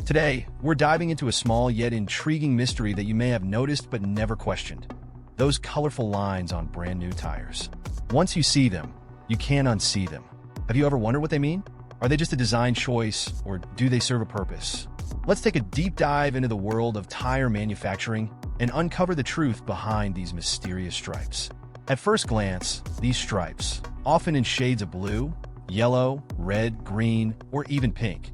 Today, we're diving into a small yet intriguing mystery that you may have noticed but never questioned. Those colorful lines on brand new tires. Once you see them, you can't unsee them. Have you ever wondered what they mean? Are they just a design choice, or do they serve a purpose? Let's take a deep dive into the world of tire manufacturing and uncover the truth behind these mysterious stripes. At first glance, these stripes, often in shades of blue, yellow, red, green, or even pink,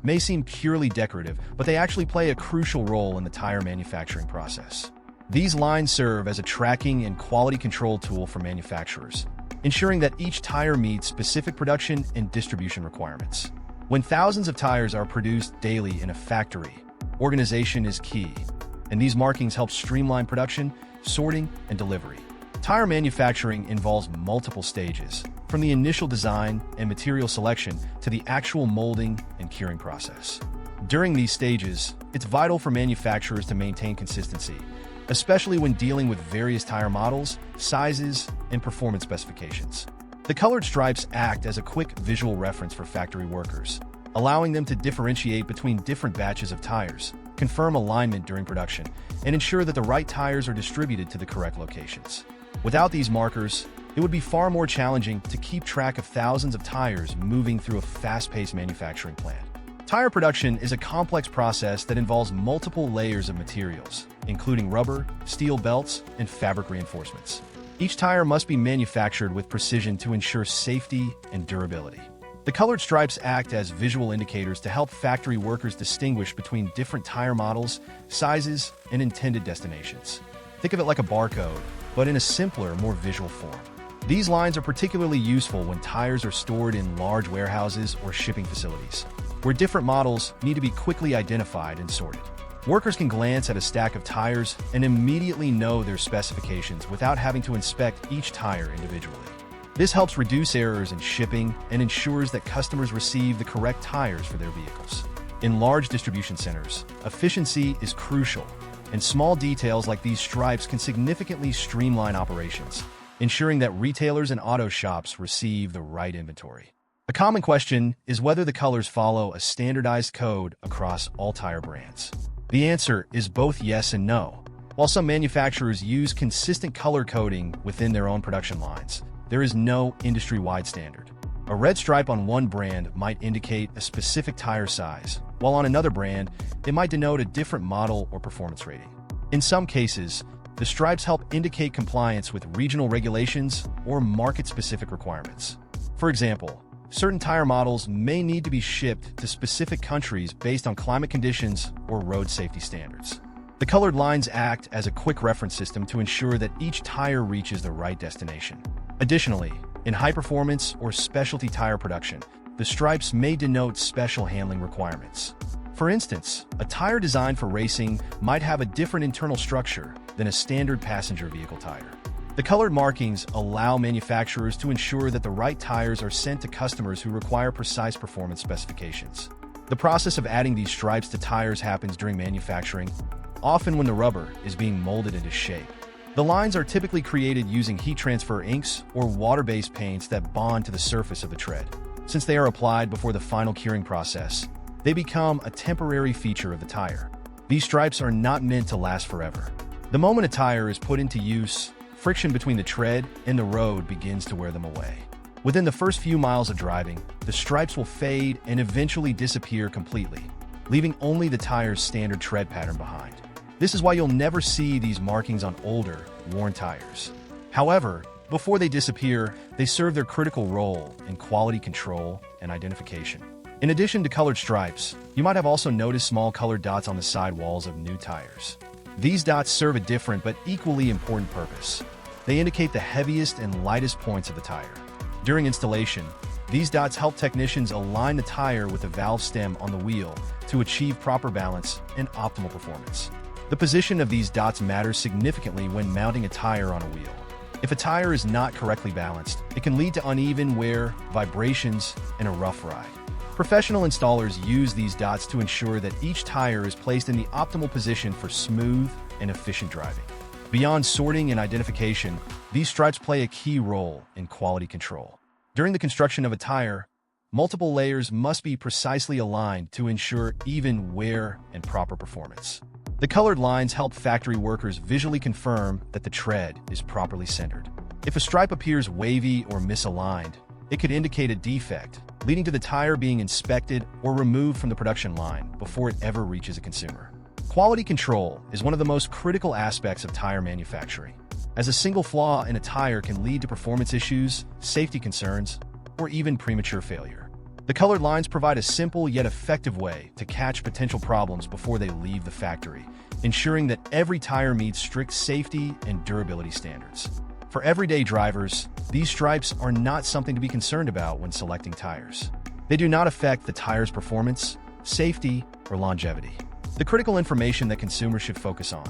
may seem purely decorative, but they actually play a crucial role in the tire manufacturing process. These lines serve as a tracking and quality control tool for manufacturers, ensuring that each tire meets specific production and distribution requirements. When thousands of tires are produced daily in a factory, organization is key, and these markings help streamline production, sorting, and delivery. Tire manufacturing involves multiple stages, from the initial design and material selection to the actual molding and curing process. During these stages, it's vital for manufacturers to maintain consistency, especially when dealing with various tire models, sizes, and performance specifications. The colored stripes act as a quick visual reference for factory workers, allowing them to differentiate between different batches of tires, confirm alignment during production, and ensure that the right tires are distributed to the correct locations. Without these markers, it would be far more challenging to keep track of thousands of tires moving through a fast-paced manufacturing plant. Tire production is a complex process that involves multiple layers of materials, including rubber, steel belts, and fabric reinforcements. Each tire must be manufactured with precision to ensure safety and durability. The colored stripes act as visual indicators to help factory workers distinguish between different tire models, sizes, and intended destinations. Think of it like a barcode, but in a simpler, more visual form. These lines are particularly useful when tires are stored in large warehouses or shipping facilities, where different models need to be quickly identified and sorted. Workers can glance at a stack of tires and immediately know their specifications without having to inspect each tire individually. This helps reduce errors in shipping and ensures that customers receive the correct tires for their vehicles. In large distribution centers, efficiency is crucial, and small details like these stripes can significantly streamline operations, ensuring that retailers and auto shops receive the right inventory. A common question is whether the colors follow a standardized code across all tire brands. The answer is both yes and no. While some manufacturers use consistent color coding within their own production lines, there is no industry-wide standard. A red stripe on one brand might indicate a specific tire size, while on another brand, it might denote a different model or performance rating. In some cases, the stripes help indicate compliance with regional regulations or market-specific requirements. For example, certain tire models may need to be shipped to specific countries based on climate conditions or road safety standards. The colored lines act as a quick reference system to ensure that each tire reaches the right destination. Additionally, in high-performance or specialty tire production, the stripes may denote special handling requirements. For instance, a tire designed for racing might have a different internal structure than a standard passenger vehicle tire. The colored markings allow manufacturers to ensure that the right tires are sent to customers who require precise performance specifications. The process of adding these stripes to tires happens during manufacturing, often when the rubber is being molded into shape. The lines are typically created using heat transfer inks or water-based paints that bond to the surface of the tread. Since they are applied before the final curing process, they become a temporary feature of the tire. These stripes are not meant to last forever. The moment a tire is put into use, friction between the tread and the road begins to wear them away. Within the first few miles of driving, the stripes will fade and eventually disappear completely, leaving only the tire's standard tread pattern behind. This is why you'll never see these markings on older, worn tires. However, before they disappear, they serve their critical role in quality control and identification. In addition to colored stripes, you might have also noticed small colored dots on the side walls of new tires. These dots serve a different but equally important purpose. They indicate the heaviest and lightest points of the tire. During installation, these dots help technicians align the tire with the valve stem on the wheel to achieve proper balance and optimal performance. The position of these dots matters significantly when mounting a tire on a wheel. If a tire is not correctly balanced, it can lead to uneven wear, vibrations, and a rough ride. Professional installers use these dots to ensure that each tire is placed in the optimal position for smooth and efficient driving. Beyond sorting and identification, these stripes play a key role in quality control. During the construction of a tire, Multiple layers must be precisely aligned to ensure even wear and proper performance. The colored lines help factory workers visually confirm that the tread is properly centered. If a stripe appears wavy or misaligned, it could indicate a defect, leading to the tire being inspected or removed from the production line before it ever reaches a consumer. Quality control is one of the most critical aspects of tire manufacturing, as a single flaw in a tire can lead to performance issues, safety concerns, or even premature failure. The colored lines provide a simple yet effective way to catch potential problems before they leave the factory, ensuring that every tire meets strict safety and durability standards. For everyday drivers, these stripes are not something to be concerned about when selecting tires. They do not affect the tire's performance, safety, or longevity. The critical information that consumers should focus on,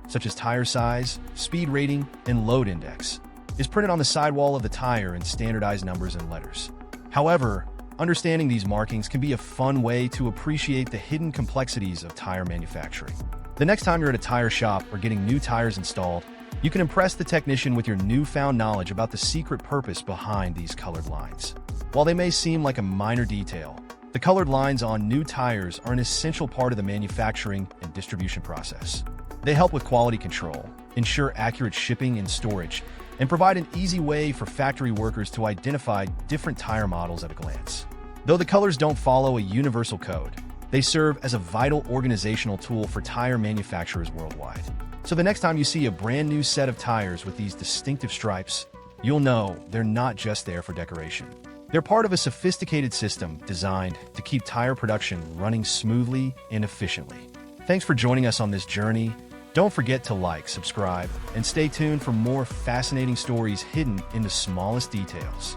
such as tire size, speed rating, and load index, is printed on the sidewall of the tire in standardized numbers and letters. However, understanding these markings can be a fun way to appreciate the hidden complexities of tire manufacturing. The next time you're at a tire shop or getting new tires installed, you can impress the technician with your newfound knowledge about the secret purpose behind these colored lines. While they may seem like a minor detail, the colored lines on new tires are an essential part of the manufacturing and distribution process. They help with quality control, ensure accurate shipping and storage, and provide an easy way for factory workers to identify different tire models at a glance. Though the colors don't follow a universal code, they serve as a vital organizational tool for tire manufacturers worldwide. So the next time you see a brand new set of tires with these distinctive stripes, you'll know they're not just there for decoration. They're part of a sophisticated system designed to keep tire production running smoothly and efficiently. Thanks for joining us on this journey. Don't forget to like, subscribe, and stay tuned for more fascinating stories hidden in the smallest details.